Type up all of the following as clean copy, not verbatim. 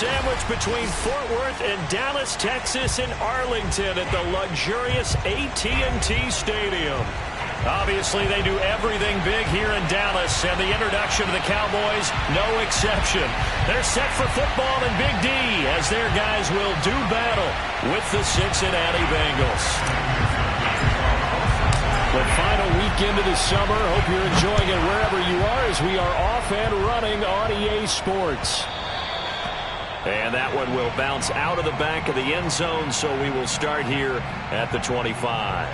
sandwiched between Fort Worth and Dallas, Texas, and Arlington at the luxurious AT&T Stadium. Obviously, they do everything big here in Dallas, and the introduction to the Cowboys, no exception. They're set for football in Big D as their guys will do battle with the Cincinnati Bengals. The final weekend of the summer. Hope you're enjoying it wherever you are as we are off and running on EA Sports. And that one will bounce out of the back of the end zone, so we will start here at the 25.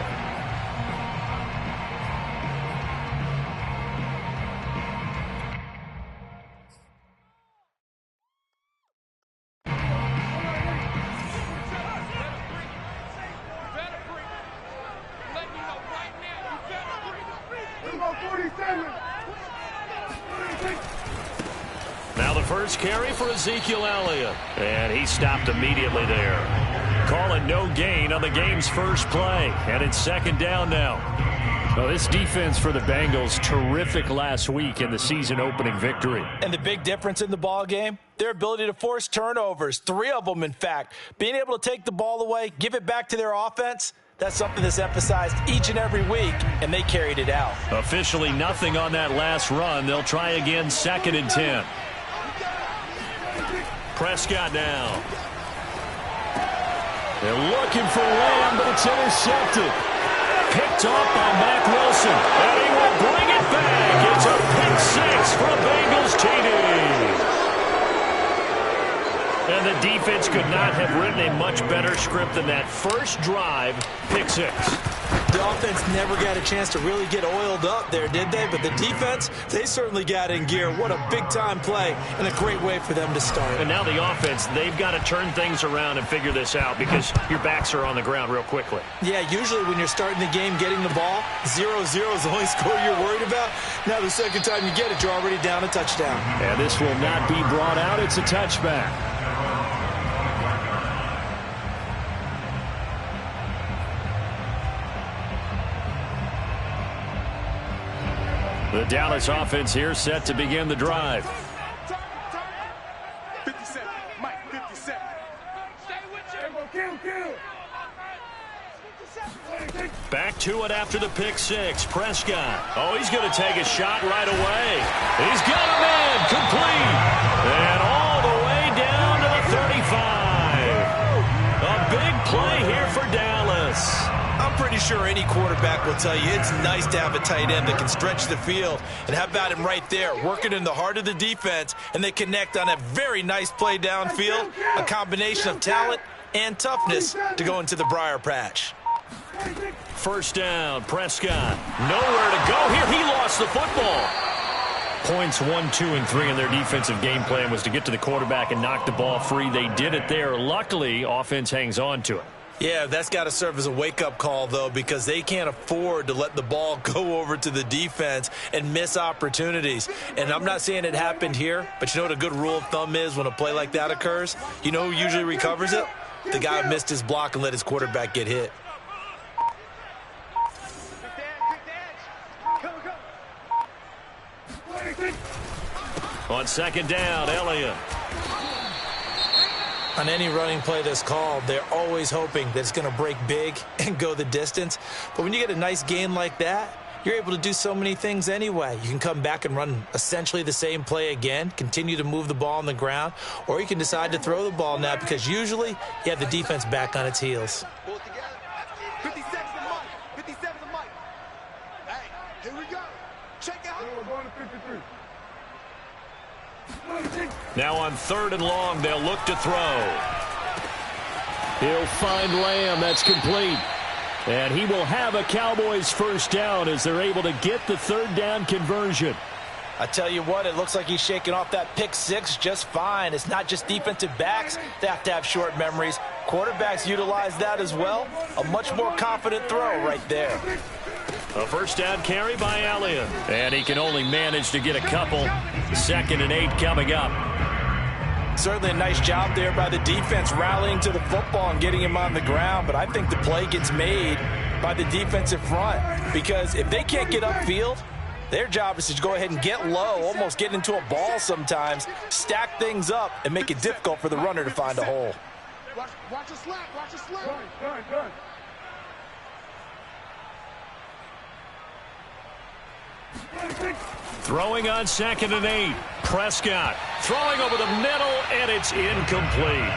Now the first carry for Ezekiel Elliott, and he stopped immediately there. Calling no gain on the game's first play, and it's second down now. Well, this defense for the Bengals, terrific last week in the season-opening victory. And the big difference in the ball game, their ability to force turnovers, 3 of them in fact. Being able to take the ball away, give it back to their offense, that's something that's emphasized each and every week, and they carried it out. Officially nothing on that last run. They'll try again, 2nd and 10. Prescott now. They're looking for Lamb, but it's intercepted. Picked off by Mack Wilson, and he will bring it back. It's a pick 6 for a Bengals TD. And the defense could not have written a much better script than that first drive, pick 6. The offense never got a chance to really get oiled up there, did they? But the defense, they certainly got in gear. What a big-time play and a great way for them to start. And now the offense, they've got to turn things around and figure this out because your backs are on the ground real quickly. Yeah, usually when you're starting the game getting the ball, 0-0 is the only score you're worried about. Now the second time you get it, you're already down a touchdown. And this will not be brought out. It's a touchback. The Dallas offense here set to begin the drive. 57, Mike, 57. Back to it after the pick 6. Prescott. Oh, he's going to take a shot right away. He's got a man complete. And all the way down to the 35. A big play here for Dallas. I'm pretty sure any quarterback will tell you it's nice to have a tight end that can stretch the field. And how about him right there, working in the heart of the defense, and they connect on a very nice play downfield, a combination of talent and toughness to go into the briar patch. First down, Prescott. Nowhere to go here. He lost the football. Points 1, 2, and 3 in their defensive game plan was to get to the quarterback and knock the ball free. They did it there. Luckily, offense hangs on to it. Yeah, that's got to serve as a wake-up call, though, because they can't afford to let the ball go over to the defense and miss opportunities. And I'm not saying it happened here, but you know what a good rule of thumb is when a play like that occurs? You know who usually recovers it? The guy who missed his block and let his quarterback get hit. On second down, Elliott. On any running play that's called, they're always hoping that it's going to break big and go the distance. But when you get a nice gain like that, you're able to do so many things anyway. You can come back and run essentially the same play again, continue to move the ball on the ground, or you can decide to throw the ball now because usually you have the defense back on its heels. 57 Mike. 57 Mike. Hey, here we go. Check out. We're going to 53. Now on 3rd and long, they'll look to throw. He'll find Lamb. That's complete. And he will have a Cowboys first down as they're able to get the 3rd down conversion. I tell you what, it looks like he's shaking off that pick 6 just fine. It's not just defensive backs that have to have short memories. Quarterbacks utilize that as well. A much more confident throw right there. A first down carry by Elliott. And he can only manage to get a couple. 2nd and 8 coming up. Certainly a nice job there by the defense rallying to the football and getting him on the ground. But I think the play gets made by the defensive front. Because if they can't get upfield, Their job is to go ahead and get low, almost get into a ball sometimes, stack things up, and make it difficult for the runner to find a hole. Watch your slap, watch your slap. Good. Throwing on 2nd and 8. Prescott throwing over the middle, and it's incomplete.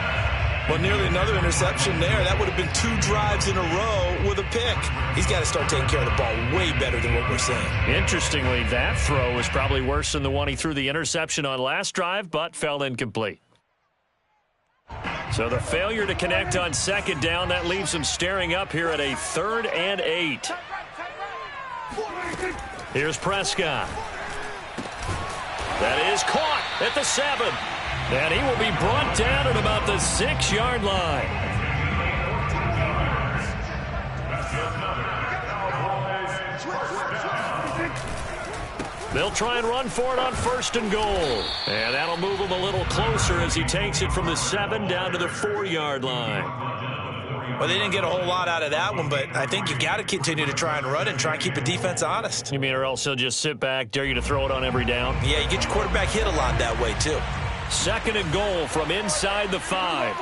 Well, nearly another interception there. That would have been 2 drives in a row with a pick. He's got to start taking care of the ball way better than what we're seeing. Interestingly, that throw was probably worse than the one he threw the interception on last drive, but fell incomplete. So the failure to connect on 2nd down, that leaves him staring up here at a 3rd and 8. Here's Prescott. That is caught at the 7. And he will be brought down at about the 6-yard line. They'll try and run for it on 1st and goal. And that'll move him a little closer as he takes it from the 7 down to the 4-yard line. Well, they didn't get a whole lot out of that one, but I think you've got to continue to try and run and try and keep the defense honest. You mean, or else he'll just sit back, dare you to throw it on every down? Yeah, you get your quarterback hit a lot that way, too. 2nd and goal from inside the 5.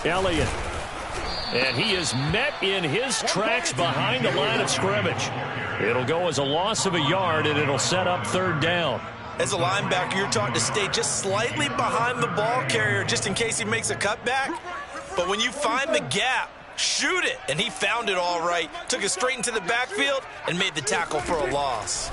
Elliott. And he is met in his tracks behind the line of scrimmage. It'll go as a loss of a yard, and it'll set up 3rd down. As a linebacker, you're taught to stay just slightly behind the ball carrier just in case he makes a cutback. But when you find the gap, shoot it. And he found it all right. Took it straight into the backfield and made the tackle for a loss.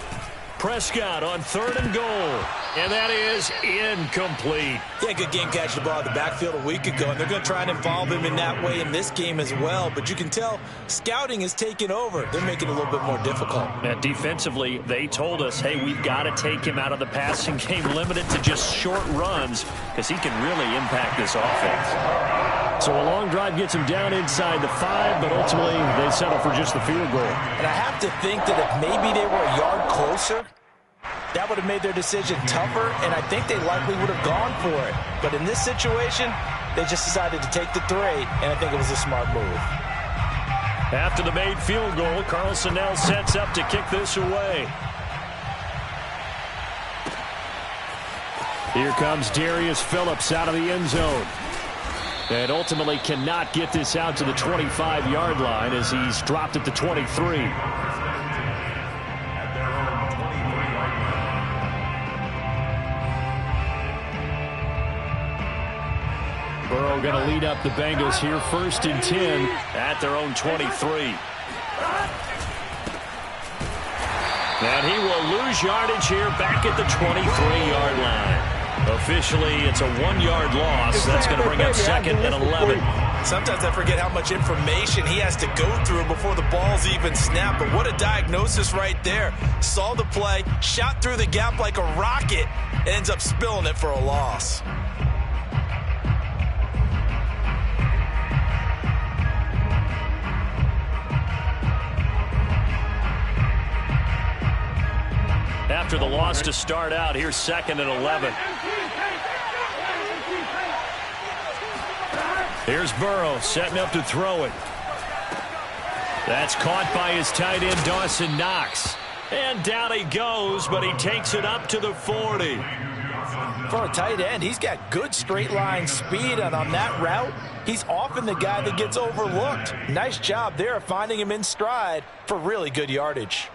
Prescott on 3rd and goal. And that is incomplete. Yeah, good game catching the ball in the backfield a week ago, and they're going to try and involve him in that way in this game as well. But you can tell scouting is taking over. They're making it a little bit more difficult. And defensively, they told us, hey, we've got to take him out of the passing game, limited to just short runs, because he can really impact this offense. So a long drive gets him down inside the 5, but ultimately they settle for just the field goal. And I have to think that if maybe they were a yard closer, that would have made their decision tougher, and I think they likely would have gone for it. But in this situation, they just decided to take the 3, and I think it was a smart move. After the made field goal, Carlson now sets up to kick this away. Here comes Darius Phillips out of the end zone. And ultimately cannot get this out to the 25-yard line as he's dropped at the 23. Burrow going to lead up the Bengals here, 1st and 10 at their own 23. And he will lose yardage here back at the 23-yard line. Officially, it's a 1-yard loss. That's going to bring up 2nd and 11. Sometimes I forget how much information he has to go through before the ball's even snapped. But what a diagnosis right there. Saw the play, shot through the gap like a rocket, and ends up spilling it for a loss. After the loss to start out, here's 2nd and 11. Here's Burrow setting up to throw it. That's caught by his tight end, Dawson Knox. And down he goes, but he takes it up to the 40. For a tight end, he's got good straight line speed, and on that route, he's often the guy that gets overlooked. Nice job there of finding him in stride for really good yardage.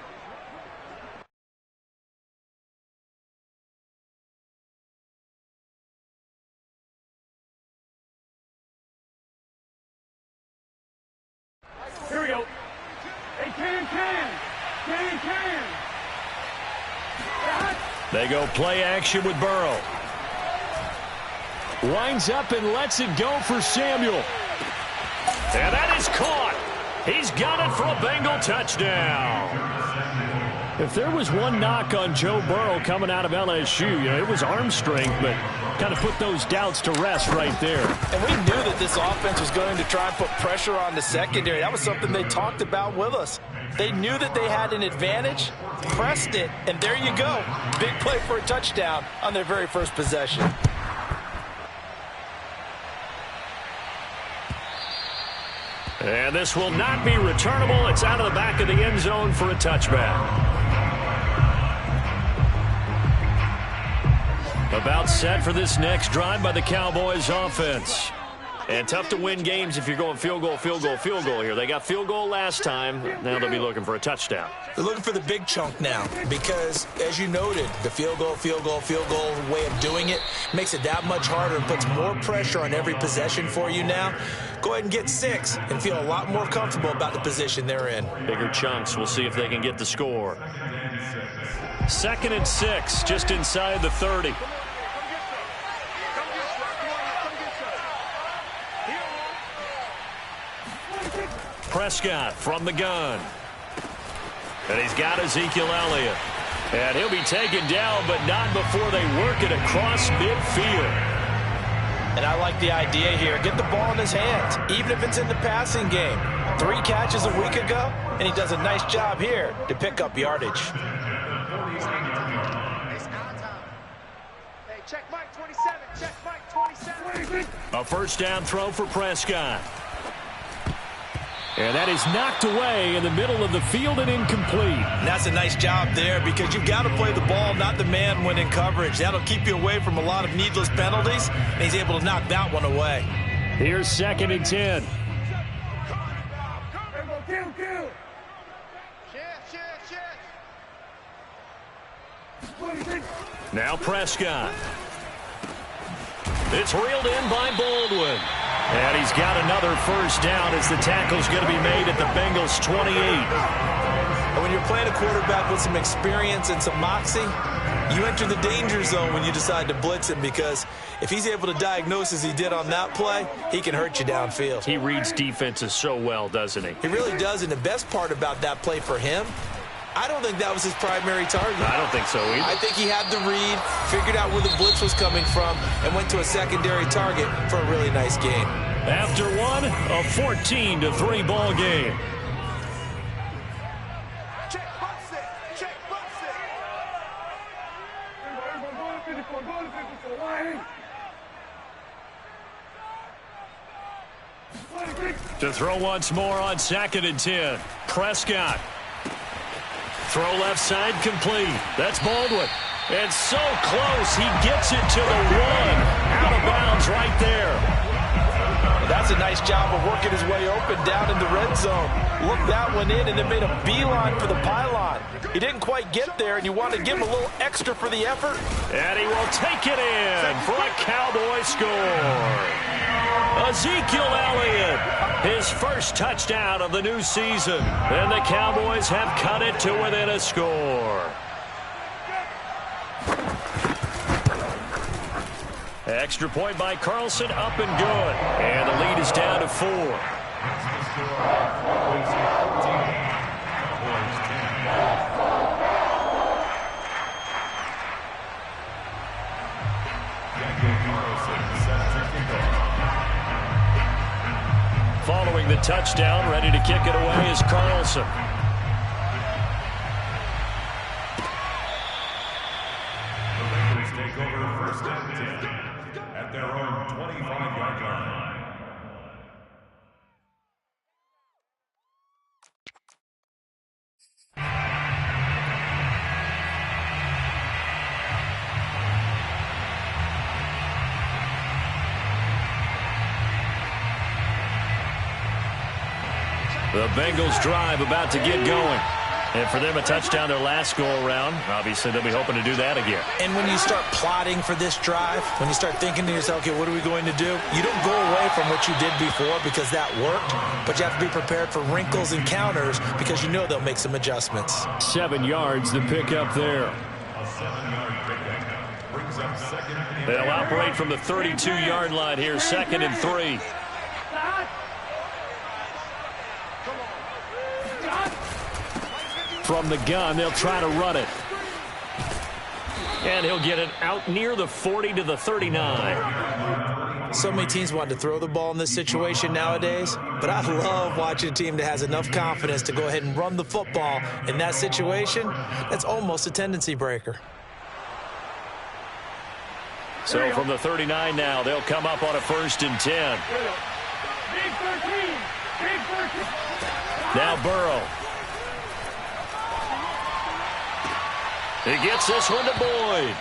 Here we go. Hey, can. They go play action with Burrow. Winds up and lets it go for Samuel. And that is caught. He's got it for a Bengal touchdown. If there was one knock on Joe Burrow coming out of LSU, it was arm strength, but kind of put those doubts to rest right there. And we knew that this offense was going to try and put pressure on the secondary. That was something they talked about with us. They knew that they had an advantage, pressed it, and there you go. Big play for a touchdown on their very first possession. And this will not be returnable. It's out of the back of the end zone for a touchback. About set for this next drive by the Cowboys offense. And tough to win games if you're going field goal, field goal, field goal here. They got field goal last time. Now they'll be looking for a touchdown. They're looking for the big chunk now because, as you noted, the field goal way of doing it makes it that much harder and puts more pressure on every possession for you now. Go ahead and get 6 and feel a lot more comfortable about the position they're in. Bigger chunks. We'll see if they can get the score. 2nd and 6, just inside the 30. Prescott from the gun. And he's got Ezekiel Elliott. And he'll be taken down, but not before they work it across midfield. And I like the idea here. Get the ball in his hands, even if it's in the passing game. 3 catches a week ago, and he does a nice job here to pick up yardage. Hey, check Mike 27. Check Mike 27. A first down throw for Prescott. And that is knocked away in the middle of the field and incomplete. And that's a nice job there because you've got to play the ball, not the man when in coverage. That'll keep you away from a lot of needless penalties, and he's able to knock that one away. Here's 2nd and 10. Now Prescott. It's reeled in by Baldwin. And he's got another first down as the tackle's going to be made at the Bengals 28. And when you're playing a quarterback with some experience and some moxie, you enter the danger zone when you decide to blitz him because if he's able to diagnose as he did on that play, he can hurt you downfield. He reads defenses so well, doesn't he? He really does, and the best part about that play for him, I don't think that was his primary target. I don't think so either. I think he had the read, figured out where the blitz was coming from, and went to a secondary target for a really nice game. After one, a 14-3 ball game. Check bust it. Check bust it. To throw once more on 2nd and 10. Prescott. Throw left side complete. That's Baldwin. And so close. He gets it to the 1. Out of bounds right there. That's a nice job of working his way open down in the red zone. Looked that one in and then made a beeline for the pylon. He didn't quite get there, and you want to give him a little extra for the effort. And he will take it in for a Cowboy score. Ezekiel Elliott, his first touchdown of the new season. And the Cowboys have cut it to within a score. Extra point by Carlson, up and good. And the lead is down to 4. Following the touchdown, ready to kick it away is Carlson. The Bengals take over 1st and 10 at their own 25-yard line. The Bengals drive about to get going. And for them, a touchdown their last go-around. Obviously, they'll be hoping to do that again. And when you start plotting for this drive, when you start thinking to yourself, okay, what are we going to do? You don't go away from what you did before because that worked, but you have to be prepared for wrinkles and counters because you know they'll make some adjustments. 7 yards to pick up there. A 7-yard pickup brings up 2nd and They'll operate from the 32-yard line here, 2nd and 3. From the gun, they'll try to run it. And he'll get it out near the 40 to the 39. So many teams want to throw the ball in this situation nowadays. but I love watching a team that has enough confidence to go ahead and run the football. In that situation, that's almost a tendency breaker. So from the 39 now, they'll come up on a 1st and 10. Now Burrow. He gets this one to Boyd.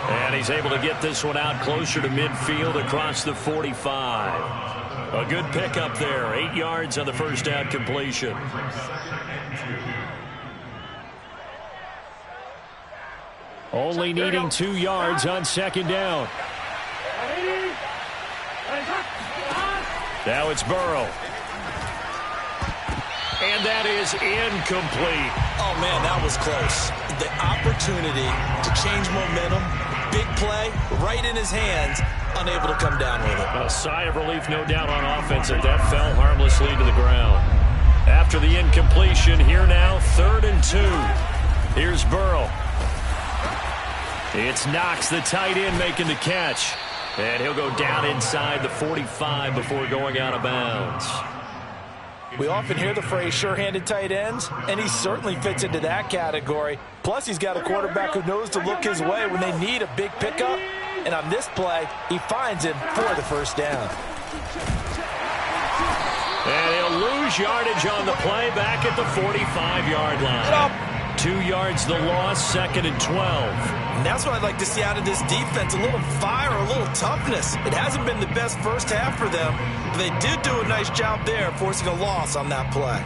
And he's able to get this one out closer to midfield across the 45. A good pickup there. 8 yards on the first down completion. Only needing 2 yards on 2nd down. Now it's Burrow. And that is incomplete. Oh, man, that was close. The opportunity to change momentum, big play, right in his hands, unable to come down with it. A sigh of relief, no doubt, on offense that fell harmlessly to the ground. After the incompletion, here now, 3rd and 2. Here's Burrow. It's Knox, the tight end, making the catch. And he'll go down inside the 45 before going out of bounds. We often hear the phrase sure-handed tight ends, and he certainly fits into that category. Plus, he's got a quarterback who knows to look his way when they need a big pickup. And on this play, he finds him for the 1st down. And he'll lose yardage on the play back at the 45-yard line. 2 yards the loss, 2nd and 12. And that's what I'd like to see out of this defense, a little fire, a little toughness. It hasn't been the best first half for them, but they did do a nice job there forcing a loss on that play.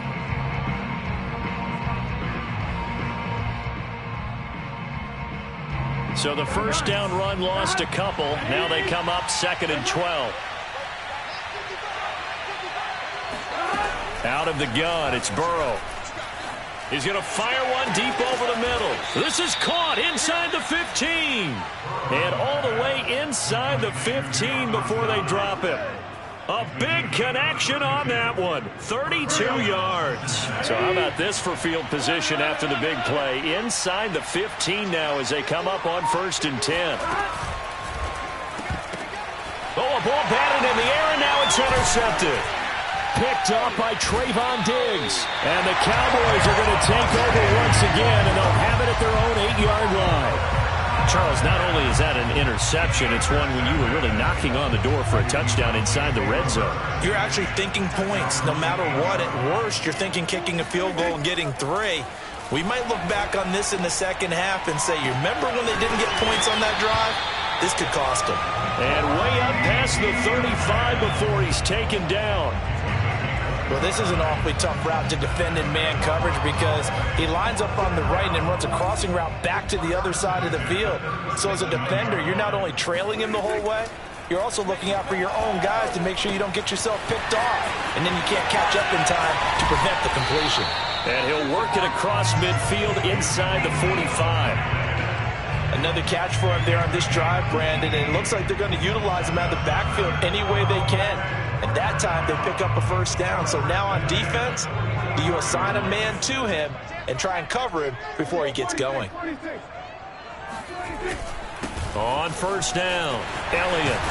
So the 1st down run lost a couple. Now they come up 2nd and 12. Out of the gun, it's Burrow. He's going to fire one deep over the middle. This is caught inside the 15. And all the way inside the 15 before they drop it. A big connection on that one. 32 yards. So how about this for field position after the big play? Inside the 15 now as they come up on 1st and 10. Oh, a ball batted in the air, and now it's intercepted. Picked up by Trayvon Diggs. And the Cowboys are going to take over once again, and they'll have it at their own 8-yard line. Charles, not only is that an interception, it's one when you were really knocking on the door for a touchdown inside the red zone. You're actually thinking points. No matter what, at worst, you're thinking kicking a field goal and getting 3. We might look back on this in the second half and say, you remember when they didn't get points on that drive? This could cost them. And way up past the 35 before he's taken down. Well, this is an awfully tough route to defend in man coverage because he lines up on the right and then runs a crossing route back to the other side of the field. So as a defender, you're not only trailing him the whole way, you're also looking out for your own guys to make sure you don't get yourself picked off. And then you can't catch up in time to prevent the completion. And he'll work it across midfield inside the 45. Another catch for him there on this drive, Brandon, and it looks like they're going to utilize him out of the backfield any way they can. And that time, they pick up a 1st down. So now on defense, do you assign a man to him and try and cover him before he gets going? On 1st down, Elliott.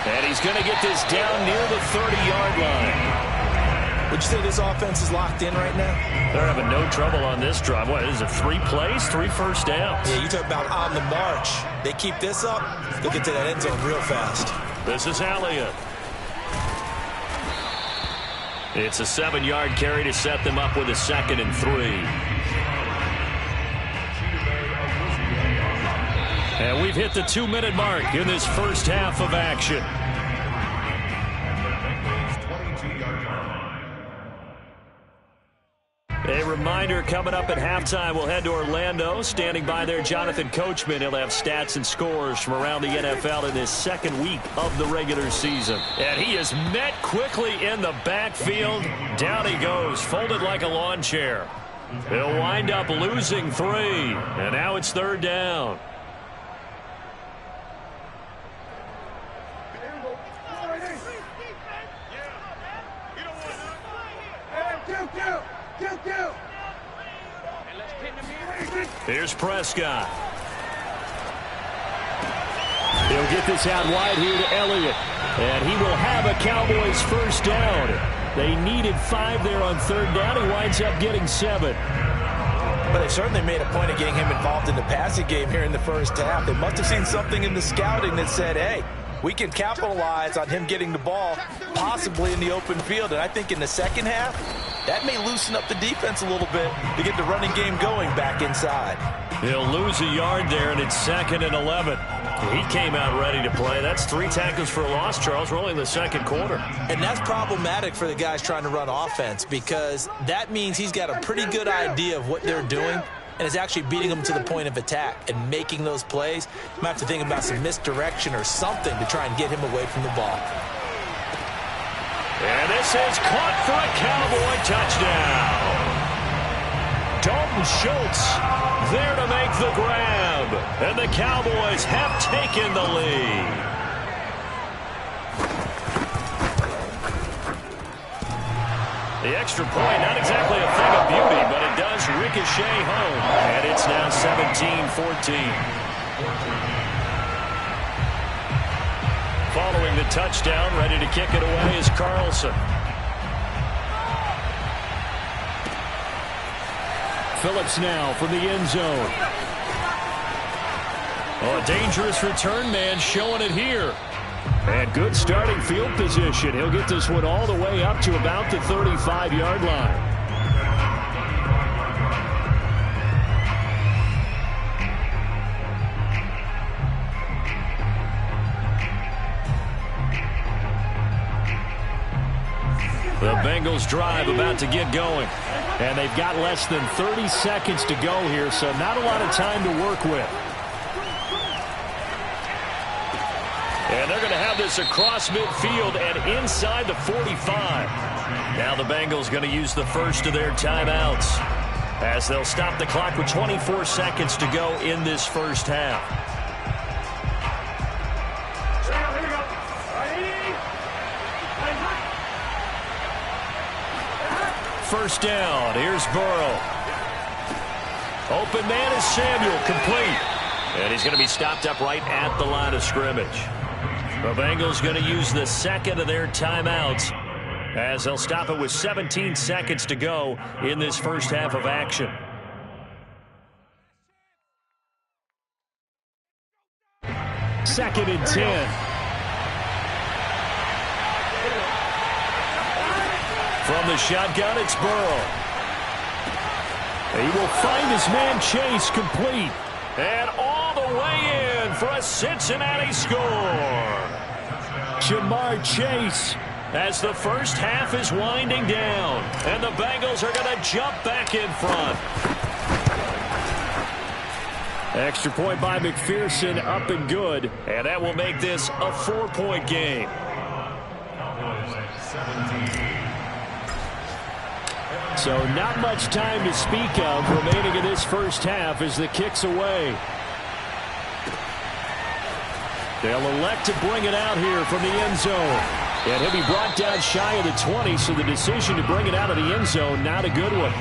And he's going to get this down near the 30-yard line. Would you say this offense is locked in right now? They're having no trouble on this drive. What is it, 3 plays, 3 first downs? Yeah, you talk about on the march. They keep this up, they'll get to that end zone real fast. This is Elliott. It's a 7-yard carry to set them up with a 2nd and 3. And we've hit the 2-minute mark in this first half of action. A reminder, coming up at halftime, we'll head to Orlando. Standing by there, Jonathan Coachman. He'll have stats and scores from around the NFL in his 2nd week of the regular season. And he is met quickly in the backfield. Down he goes, folded like a lawn chair. He'll wind up losing 3. And now it's 3rd down. Here's Prescott. He'll get this out wide here to Elliott. And he will have a Cowboys 1st down. They needed 5 there on third down. He winds up getting 7. But they certainly made a point of getting him involved in the passing game here in the first half. They must have seen something in the scouting that said, hey, we can capitalize on him getting the ball possibly in the open field. And I think in the second half, that may loosen up the defense a little bit to get the running game going back inside. He'll lose a yard there, and it's 2nd and 11. He came out ready to play. That's 3 tackles for a loss, Charles. We're only in the second quarter. And that's problematic for the guys trying to run offense because that means he's got a pretty good idea of what they're doing and is actually beating them to the point of attack and making those plays. You might have to think about some misdirection or something to try and get him away from the ball. And this is caught for a Cowboy touchdown. Dalton Schultz there to make the grab. And the Cowboys have taken the lead. The extra point, not exactly a thing of beauty, but it does ricochet home. And it's now 17-14. Following the touchdown, ready to kick it away is Carlson. Phillips now from the end zone. Oh, a dangerous return man showing it here. And good starting field position. He'll get this one all the way up to about the 35-yard line. The Bengals drive about to get going. And they've got less than 30 seconds to go here, so not a lot of time to work with. And they're going to have this across midfield and inside the 45. Now the Bengals going to use the first of their timeouts as they'll stop the clock with 24 seconds to go in this first half. First down. Here's Burrow. Open man is Samuel. Complete. And he's going to be stopped up right at the line of scrimmage. The Bengals going to use the second of their timeouts as they'll stop it with 17 seconds to go in this first half of action. Second and 10. From the shotgun, it's Burrow. He will find his man Chase complete. And all the way in for a Cincinnati score. Jamar Chase as the first half is winding down. And the Bengals are going to jump back in front. Extra point by McPherson, up and good. And that will make this a 4-point game. So not much time to speak of remaining in this first half as the kick's away. They'll elect to bring it out here from the end zone. And he'll be brought down shy of the 20, so the decision to bring it out of the end zone, not a good one.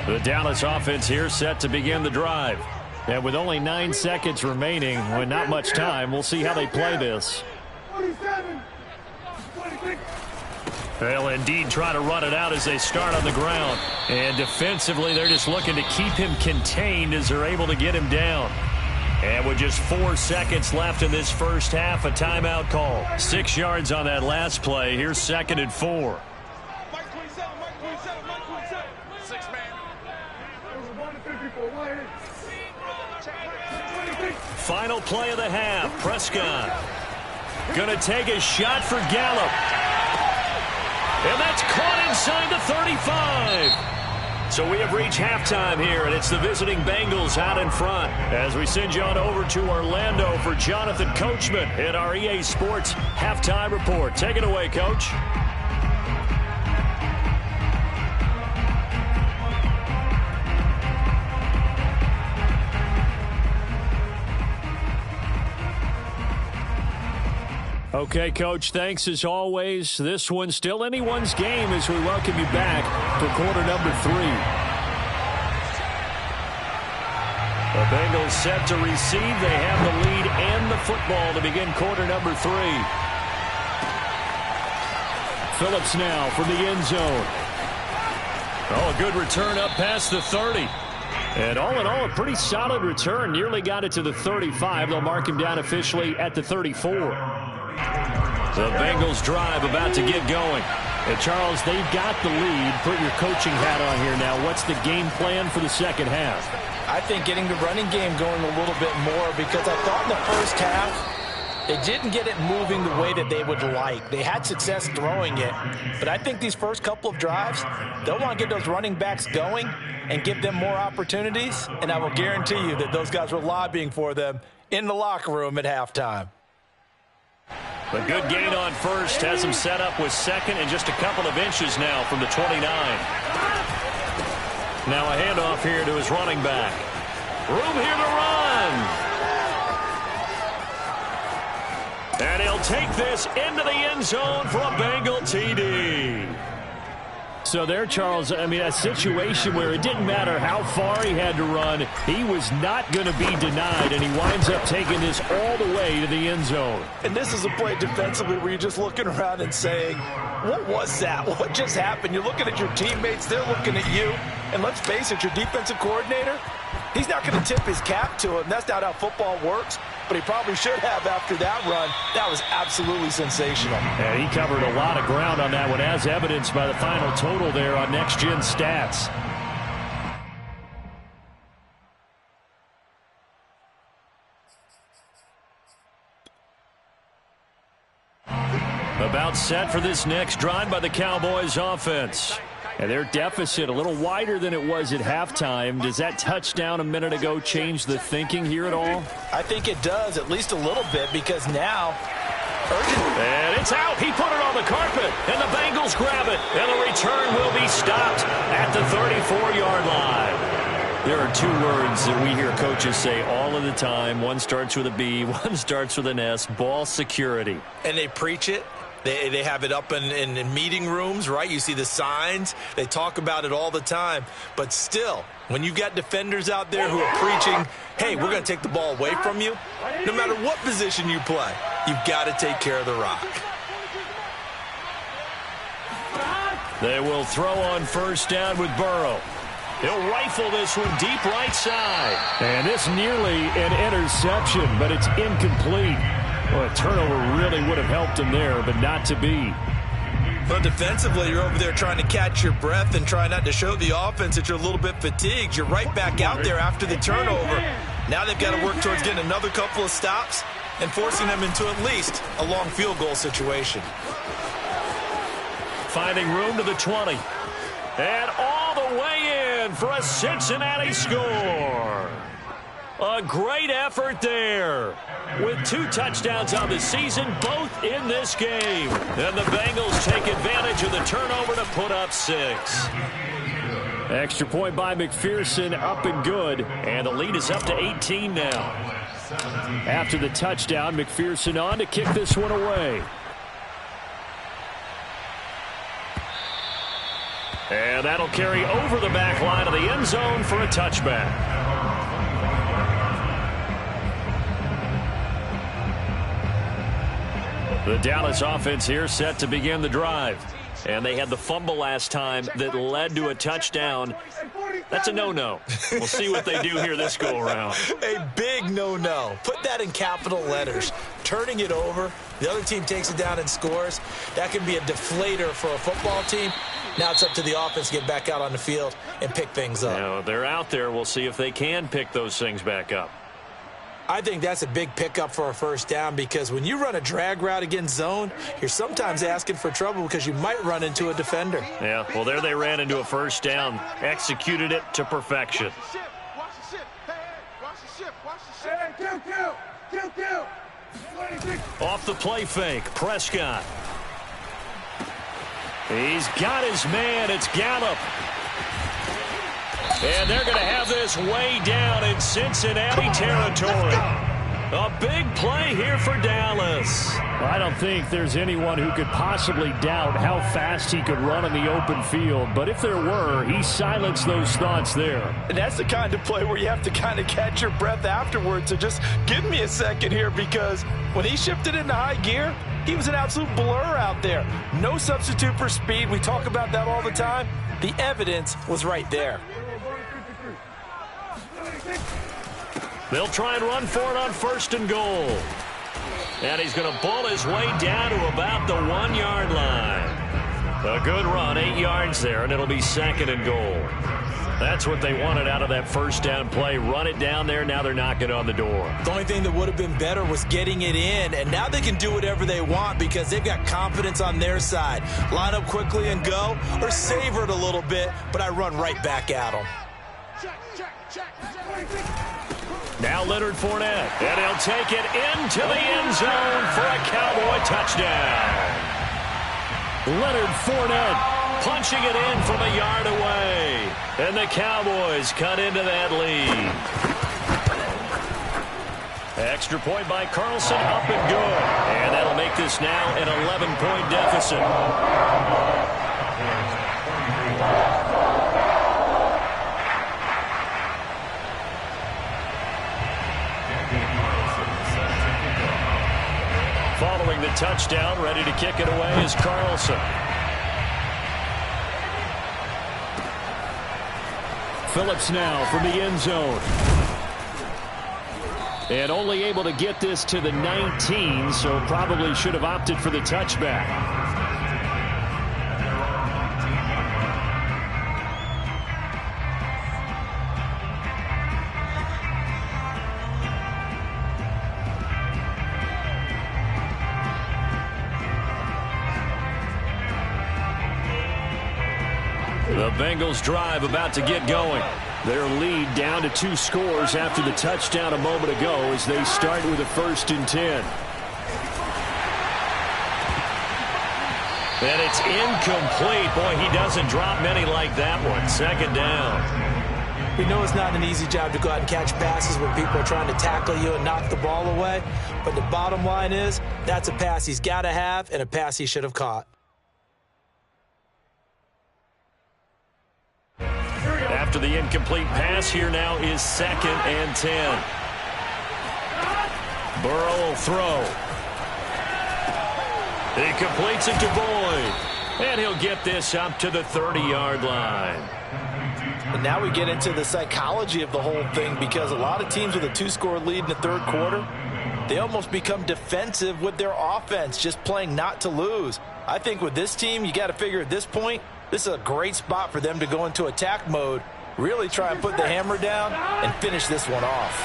The Dallas offense here set to begin the drive. And with only 9 seconds remaining, with not much time, we'll see how they play this. They'll indeed try to run it out as they start on the ground. And defensively, they're just looking to keep him contained as they're able to get him down. And with just 4 seconds left in this first half, a timeout call. 6 yards on that last play. Here's 2nd and 4. Final play of the half. Prescott going to take a shot for Gallup. And that's caught inside the 35. So we have reached halftime here, and it's the visiting Bengals out in front. As we send you on over to Orlando for Jonathan Coachman in our EA Sports Halftime Report. Take it away, Coach. Okay, Coach, thanks as always. This one's still anyone's game as we welcome you back for quarter number 3. The Bengals set to receive. They have the lead and the football to begin quarter number 3. Phillips now from the end zone. Oh, a good return up past the 30. And all in all, a pretty solid return. Nearly got it to the 35. They'll mark him down officially at the 34. The Bengals drive about to get going. And Charles, they've got the lead. Put your coaching hat on here now. What's the game plan for the second half? I think getting the running game going a little bit more, because I thought in the first half they didn't get it moving the way that they would like. They had success throwing it, but I think these first couple of drives, they'll want to get those running backs going and give them more opportunities, and I will guarantee you that those guys were lobbying for them in the locker room at halftime. A good gain on first has him set up with second and just a couple of inches now from the 29. Now a handoff here to his running back. Room here to run. And he'll take this into the end zone for a Bengal TD. So there, Charles, I mean, a situation where it didn't matter how far he had to run, he was not going to be denied, and he winds up taking this all the way to the end zone. And this is a play defensively where you're just looking around and saying, what was that? What just happened? You're looking at your teammates, they're looking at you, and let's face it, your defensive coordinator, he's not going to tip his cap to him. That's not how football works. But he probably should have after that run. That was absolutely sensational. And he covered a lot of ground on that one, as evidenced by the final total there on Next Gen Stats. About set for this next drive by the Cowboys offense. And their deficit a little wider than it was at halftime. Does that touchdown a minute ago change the thinking here at all? I think it does, at least a little bit, because now and it's out. He put it on the carpet, and the Bengals grab it. And the return will be stopped at the 34-yard line. There are two words that we hear coaches say all of the time. One starts with a B, one starts with an S, ball security. And they preach it. They have it up in meeting rooms, right? You see the signs. They talk about it all the time. But still, when you've got defenders out there who are preaching, hey, we're going to take the ball away from you, no matter what position you play, you've got to take care of the rock. They will throw on first down with Burrow. He'll rifle this one deep right side. And this nearly an interception, but it's incomplete. Well, a turnover really would have helped him there, but not to be. But defensively, you're over there trying to catch your breath and try not to show the offense that you're a little bit fatigued. You're right back out there after the turnover. Now they've got to work towards getting another couple of stops and forcing them into at least a long field goal situation. Finding room to the 20. And all the way in for a Cincinnati score. A great effort there. With 2 touchdowns on the season, both in this game. And the Bengals take advantage of the turnover to put up 6. Extra point by McPherson, up and good. And the lead is up to 18 now. After the touchdown, McPherson on to kick this one away. And that'll carry over the back line of the end zone for a touchback. The Dallas offense here set to begin the drive. And they had the fumble last time that led to a touchdown. That's a no-no. We'll see what they do here this go-around. A big no-no. Put that in capital letters. Turning it over, the other team takes it down and scores. That can be a deflator for a football team. Now it's up to the offense to get back out on the field and pick things up. Now, they're out there. We'll see if they can pick those things back up. I think that's a big pickup for a first down, because when you run a drag route against zone, you're sometimes asking for trouble because you might run into a defender. Yeah, well, there they ran into a first down. Executed it to perfection. Off the play fake, Prescott. He's got his man. It's Gallup. And they're going to have this way down in Cincinnati territory. A big play here for Dallas. I don't think there's anyone who could possibly doubt how fast he could run in the open field. But if there were, he silenced those thoughts there. And that's the kind of play where you have to kind of catch your breath afterwards. So just give me a second here, because when he shifted into high gear, he was an absolute blur out there. No substitute for speed. We talk about that all the time. The evidence was right there. They'll try and run for it on 1st and goal. And he's going to bull his way down to about the 1-yard line. A good run, 8 yards there, and it'll be 2nd and goal. That's what they wanted out of that first down play. Run it down there. Now they're knocking on the door. The only thing that would have been better was getting it in, and now they can do whatever they want because they've got confidence on their side. Line up quickly and go, or savor it a little bit, but I run right back at them. Now Leonard Fournette, and he'll take it into the end zone for a Cowboy touchdown. Leonard Fournette punching it in from a yard away. And the Cowboys cut into that lead. Extra point by Carlson, up and good. And that'll make this now an 11-point deficit. Following the touchdown, ready to kick it away is Carlson. Phillips now from the end zone. And only able to get this to the 19, so probably should have opted for the touchback. The Bengals drive about to get going. Their lead down to 2 scores after the touchdown a moment ago as they start with a 1st and 10. And it's incomplete. Boy, he doesn't drop many like that one. 2nd down. We know it's not an easy job to go out and catch passes when people are trying to tackle you and knock the ball away. But the bottom line is, that's a pass he's got to have and a pass he should have caught. After the incomplete pass, here now is 2nd and 10. Burrow will throw. He completes it to Boyd. And he'll get this up to the 30-yard line. And now we get into the psychology of the whole thing, because a lot of teams with a 2-score lead in the 3rd quarter, they almost become defensive with their offense, just playing not to lose. I think with this team, you got to figure at this point, this is a great spot for them to go into attack mode, really try and put the hammer down and finish this one off.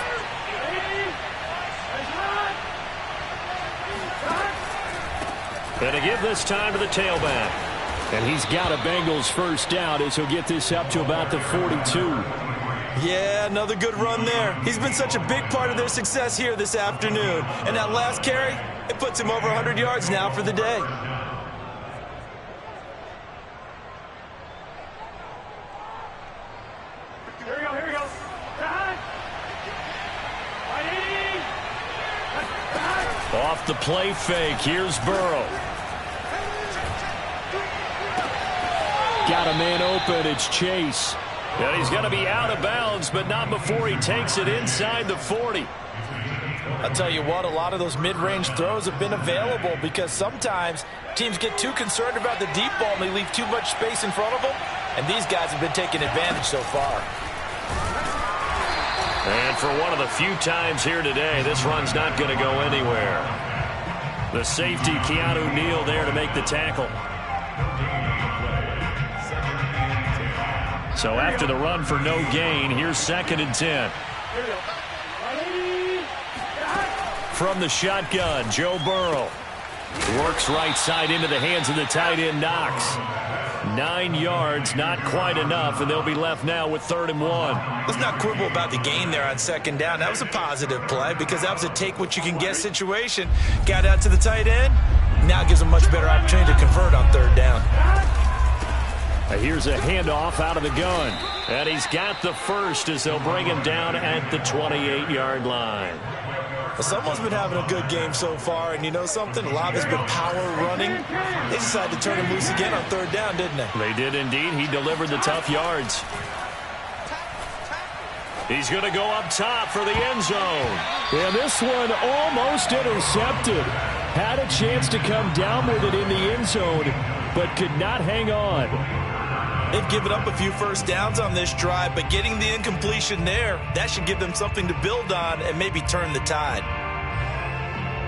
And to give this time to the tailback. And he's got a Bengals 1st down as he'll get this up to about the 42. Yeah, another good run there. He's been such a big part of their success here this afternoon. And that last carry, it puts him over 100 yards now for the day. Here we go. Off the play fake, here's Burrow. Got a man open, it's Chase. And he's going to be out of bounds, but not before he takes it inside the 40. I'll tell you what, a lot of those mid-range throws have been available because sometimes teams get too concerned about the deep ball and they leave too much space in front of them, and these guys have been taking advantage so far. And for one of the few times here today, this run's not going to go anywhere. The safety, Keanu Neal, there to make the tackle. So after the run for no gain, here's 2nd and 10. From the shotgun, Joe Burrow works right side into the hands of the tight end, Knox. 9 yards, not quite enough, and they'll be left now with 3rd and 1. Let's not quibble about the gain there on 2nd down. That was a positive play because that was a take-what-you-can-get situation. Got out to the tight end. Now gives a much better opportunity to convert on 3rd down. Here's a handoff out of the gun. And he's got the first as they'll bring him down at the 28-yard line. Well, someone's been having a good game so far, and you know something? A lot has been power running. They decided to turn him loose again on third down, didn't they? They did indeed. He delivered the tough yards. He's going to go up top for the end zone. Yeah, this one almost intercepted. Had a chance to come down with it in the end zone, but could not hang on. They've given up a few first downs on this drive, but getting the incompletion there, that should give them something to build on and maybe turn the tide.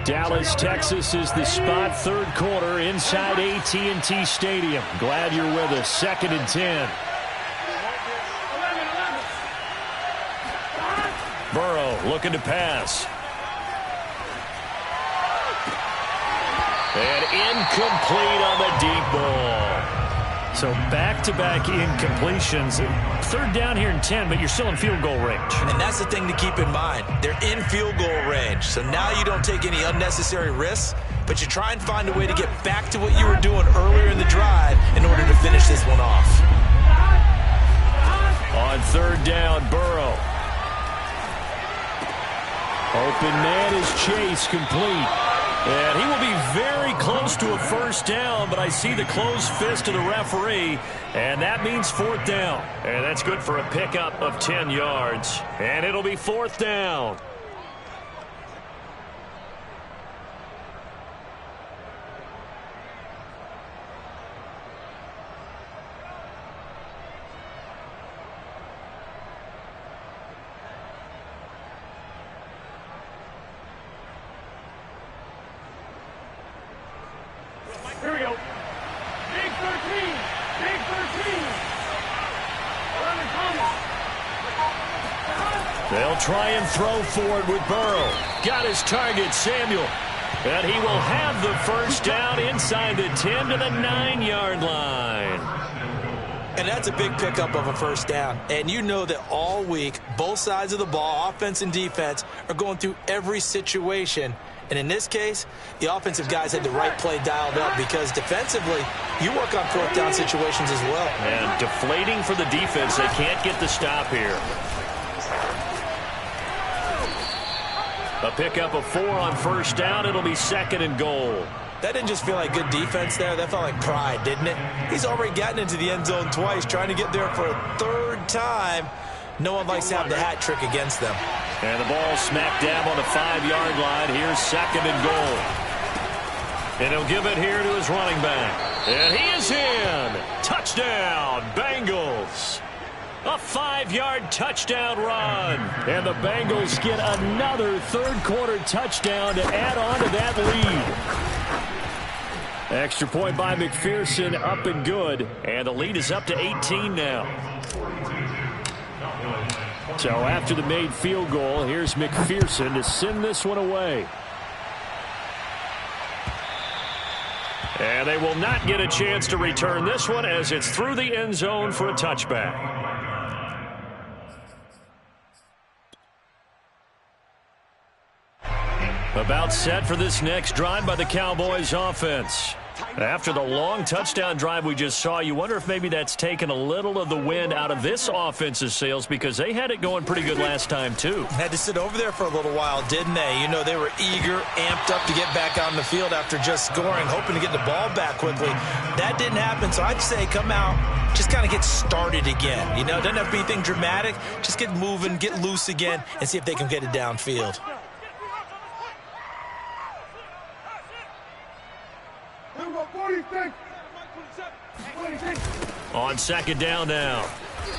Dallas, Texas is the spot, third quarter inside AT&T Stadium. Glad you're with us. 2nd and 10. Burrow looking to pass. And incomplete on the deep ball. So back-to-back incompletions. Third down here and 10, but you're still in field goal range. And that's the thing to keep in mind. They're in field goal range. So now you don't take any unnecessary risks, but you try and find a way to get back to what you were doing earlier in the drive in order to finish this one off. On third down, Burrow. Open man is Chase, complete. And he will be very close to a first down, but I see the closed fist of the referee, and that means 4th down. And that's good for a pickup of 10 yards. And it'll be 4th down. Here we go. Big 13. Big 13. They'll try and throw for it with Burrow. Got his target, Samuel. And he will have the first down inside the 10 to the 9-yard line. And that's a big pickup of a first down. And you know that all week, both sides of the ball, offense and defense, are going through every situation. And in this case, the offensive guys had the right play dialed up because defensively, you work on 4th down situations as well. And deflating for the defense. They can't get the stop here. A pickup of 4 on first down. It'll be 2nd and goal. That didn't just feel like good defense there. That felt like pride, didn't it? He's already gotten into the end zone twice, trying to get there for a 3rd time. No one likes to have the hat trick against them. And the ball smack dab on the 5-yard line. Here's 2nd and goal. And he'll give it here to his running back. And he is in. Touchdown, Bengals. A 5-yard touchdown run. And the Bengals get another third-quarter touchdown to add on to that lead. Extra point by McPherson, up and good. And the lead is up to 18 now. So after the made field goal, here's McPherson to send this one away. And they will not get a chance to return this one as it's through the end zone for a touchback. About set for this next drive by the Cowboys offense. After the long touchdown drive we just saw, you wonder if maybe that's taken a little of the wind out of this offense's sails because they had it going pretty good last time too. Had to sit over there for a little while, didn't they? You know, they were eager, amped up to get back out on the field after just scoring, hoping to get the ball back quickly. That didn't happen, so I'd say come out, just kind of get started again. You know, doesn't have to be anything dramatic. Just get moving, get loose again, and see if they can get it downfield. On 2nd down now,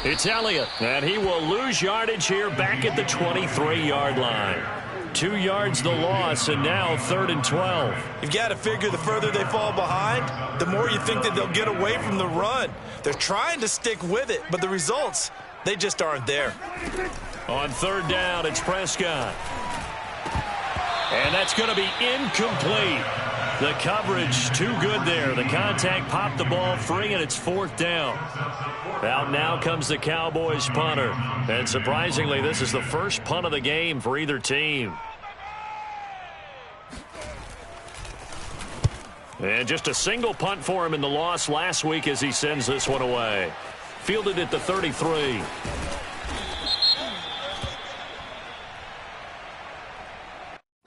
it's Elliott, and he will lose yardage here back at the 23-yard line. 2 yards the loss, and now 3rd and 12. You've got to figure the further they fall behind, the more you think that they'll get away from the run. They're trying to stick with it, but the results, they just aren't there. On 3rd down, it's Prescott. And that's going to be incomplete. The coverage too good there. The contact popped the ball free, and it's 4th down. Out now comes the Cowboys punter. And surprisingly, this is the first punt of the game for either team. And just a single punt for him in the loss last week as he sends this one away. Fielded at the 33.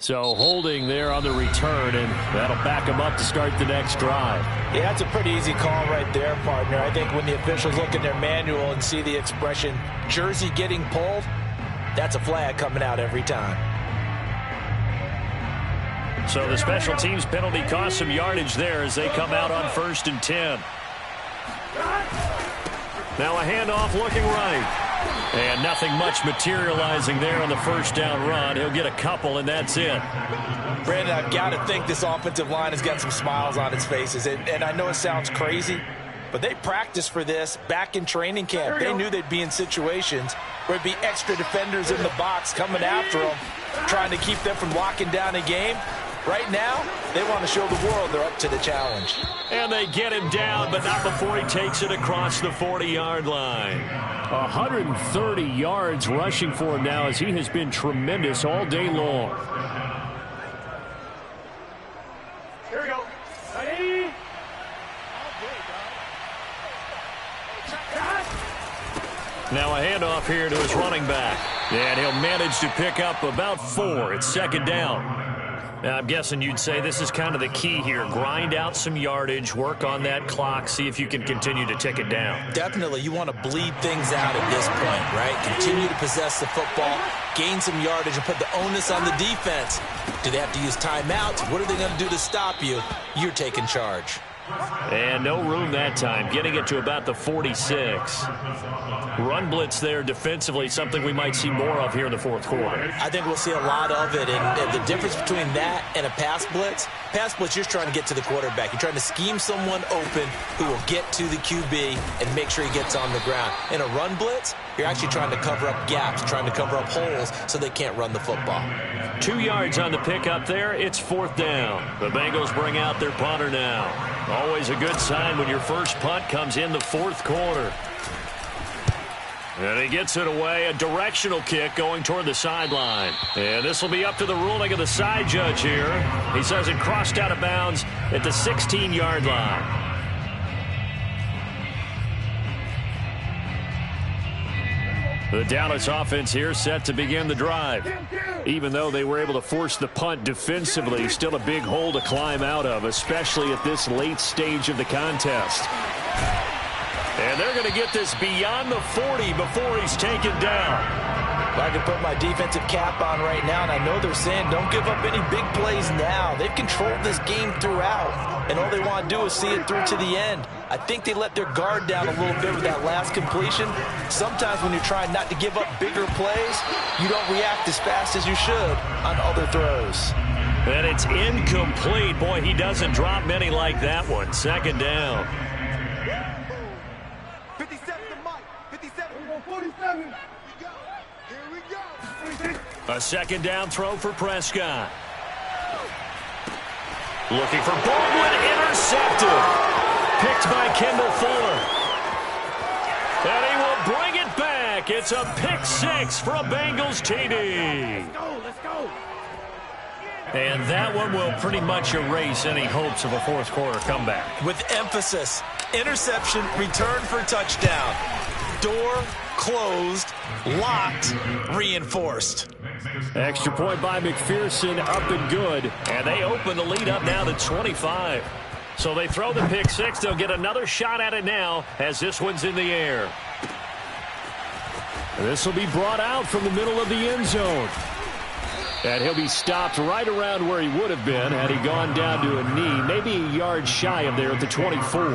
So holding there on the return, and that'll back them up to start the next drive. Yeah, that's a pretty easy call right there, partner. I think when the officials look in their manual and see the expression, jersey getting pulled, that's a flag coming out every time. So the special teams penalty cost some yardage there as they come out on 1st and 10. Now a handoff looking right. And nothing much materializing there on the first down run. He'll get a couple, and that's it. Brandon, I've got to think this offensive line has got some smiles on its faces. And I know it sounds crazy, but they practiced for this back in training camp. They knew they'd be in situations where it'd be extra defenders in the box coming after them, trying to keep them from locking down a game. Right now, they want to show the world they're up to the challenge. And they get him down, but not before he takes it across the 40-yard line. 130 yards rushing for him now as he has been tremendous all day long. Here we go. Ready? Now a handoff here to his running back. And he'll manage to pick up about 4. It's 2nd down. Now, I'm guessing you'd say this is kind of the key here. Grind out some yardage, work on that clock, see if you can continue to tick it down. Definitely, you want to bleed things out at this point, right? Continue to possess the football, gain some yardage, and put the onus on the defense. Do they have to use timeouts? What are they going to do to stop you? You're taking charge. And no room that time, getting it to about the 46. Run blitz there defensively, something we might see more of here in the 4th quarter. I think we'll see a lot of it, and the difference between that and a pass blitz, you're trying to get to the quarterback. You're trying to scheme someone open who will get to the QB and make sure he gets on the ground. In a run blitz, you're actually trying to cover up gaps, trying to cover up holes so they can't run the football. 2 yards on the pickup there. It's 4th down. The Bengals bring out their punter now. Always a good sign when your first punt comes in the 4th quarter. And he gets it away. A directional kick going toward the sideline. And this will be up to the ruling of the side judge here. He says it crossed out of bounds at the 16-yard line. The Dallas offense here set to begin the drive. Even though they were able to force the punt defensively, still a big hole to climb out of, especially at this late stage of the contest. And they're going to get this beyond the 40 before he's taken down. I can put my defensive cap on right now, and I know they're saying don't give up any big plays now. They've controlled this game throughout, and all they want to do is see it through to the end. I think they let their guard down a little bit with that last completion. Sometimes when you're trying not to give up bigger plays, you don't react as fast as you should on other throws. And it's incomplete. Boy, he doesn't drop many like that one. 2nd down. 57 to Mike. 57. 47. Here we go. A 2nd down throw for Prescott. Looking for Baldwin, intercepted. Picked by Kendall Fuller. And he will bring it back. It's a pick 6 for a Bengals TD. Let's go. And that one will pretty much erase any hopes of a 4th quarter comeback. With emphasis, interception, return for touchdown. Door closed, locked, reinforced. Extra point by McPherson, up and good. And they open the lead up now to 25. So they throw the pick 6. They'll get another shot at it now as this one's in the air. This will be brought out from the middle of the end zone. And he'll be stopped right around where he would have been had he gone down to a knee, maybe a yard shy of there at the 24.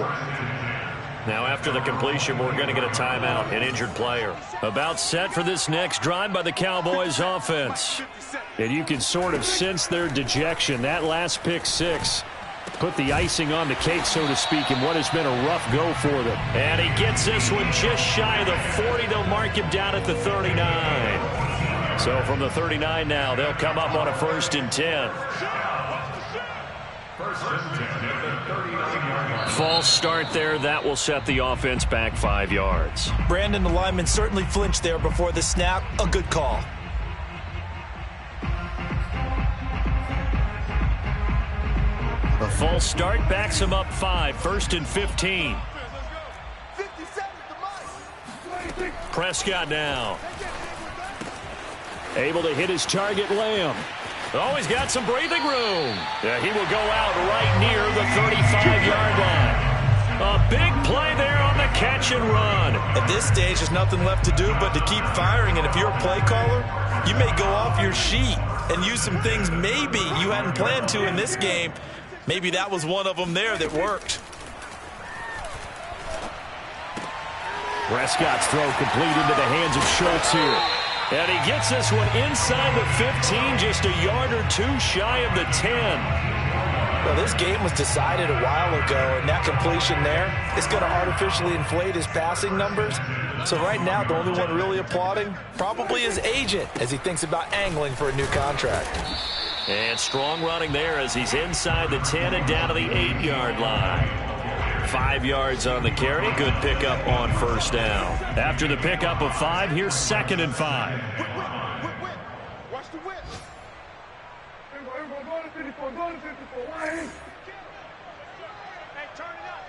Now after the completion, we're going to get a timeout, an injured player. About set for this next drive by the Cowboys offense. And you can sort of sense their dejection. That last pick 6 put the icing on the cake, so to speak, in what has been a rough go for them. And he gets this one just shy of the 40. They'll mark him down at the 39. So from the 39 now, they'll come up on a 1st and 10. False start there. That will set the offense back 5 yards. Brandon, the lineman certainly flinched there before the snap. A good call. A false start backs him up 5. 1st and 15. 57 to Mike. Prescott now. Able to hit his target, Lamb. Oh, he's got some breathing room. Yeah, he will go out right near the 35-yard line. A big play there on the catch and run. At this stage, there's nothing left to do but to keep firing. And if you're a play caller, you may go off your sheet and use some things maybe you hadn't planned to in this game. Maybe that was one of them there that worked. Prescott's throw complete into the hands of Schultz here. And he gets this one inside the 15, just a yard or two shy of the 10. Well, this game was decided a while ago, and that completion there is going to artificially inflate his passing numbers. So right now, the only one really applauding probably his agent as he thinks about angling for a new contract. And strong running there as he's inside the 10 and down to the 8-yard line. 5 yards on the carry. Good pickup on first down. After the pickup of 5, here's 2nd and 5. Whip. Watch the whip. Hey, turn it up.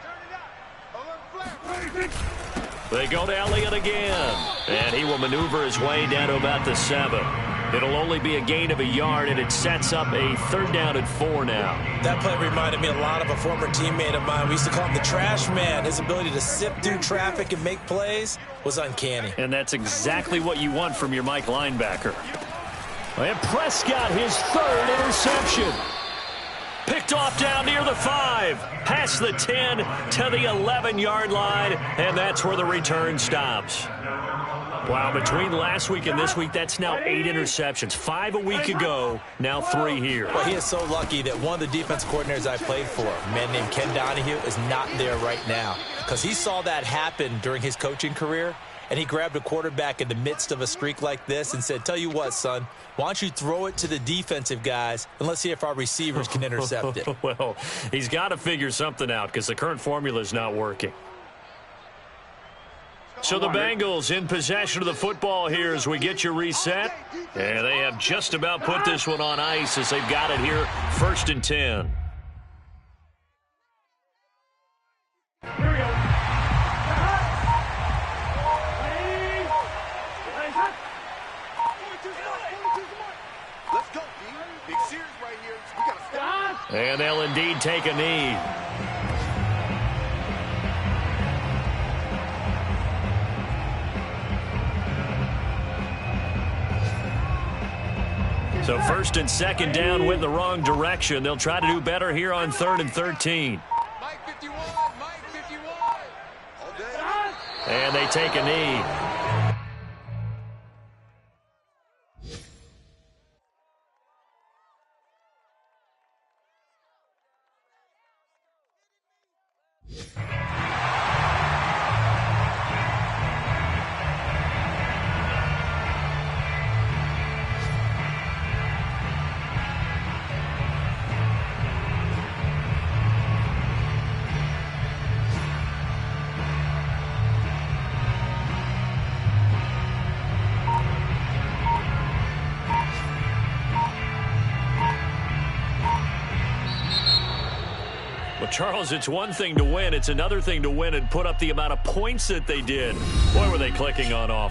Alert flat. They go to Elliott again. And he will maneuver his way down to about the 7. It'll only be a gain of a yard, and it sets up a 3rd down and 4 now. That play reminded me a lot of a former teammate of mine. We used to call him the trash man. His ability to sift through traffic and make plays was uncanny. And that's exactly what you want from your Mike linebacker. And Prescott, his 3rd interception. Picked off down near the 5. Past the 10 to the 11-yard line, and that's where the return stops. Wow, between last week and this week, that's now 8 interceptions. 5 a week ago, now 3 here. Well, he is so lucky that one of the defense coordinators I played for, a man named Ken Donahue, is not there right now. Because he saw that happen during his coaching career, and he grabbed a quarterback in the midst of a streak like this and said, tell you what, son, why don't you throw it to the defensive guys, and let's see if our receivers can intercept it. Well, he's got to figure something out because the current formula is not working. So the Bengals in possession of the football here as we get you reset. And they have just about put this one on ice as they've got it here, 1st and 10. Here we go. Let's go, D. Big series right here. We got to stop. And they'll indeed take a knee. So 1st and 2nd down went the wrong direction. They'll try to do better here on 3rd and 13. Mike 51. All day. And they take a knee. Charles, it's one thing to win. It's another thing to win and put up the amount of points that they did. Boy, were they clicking on offense.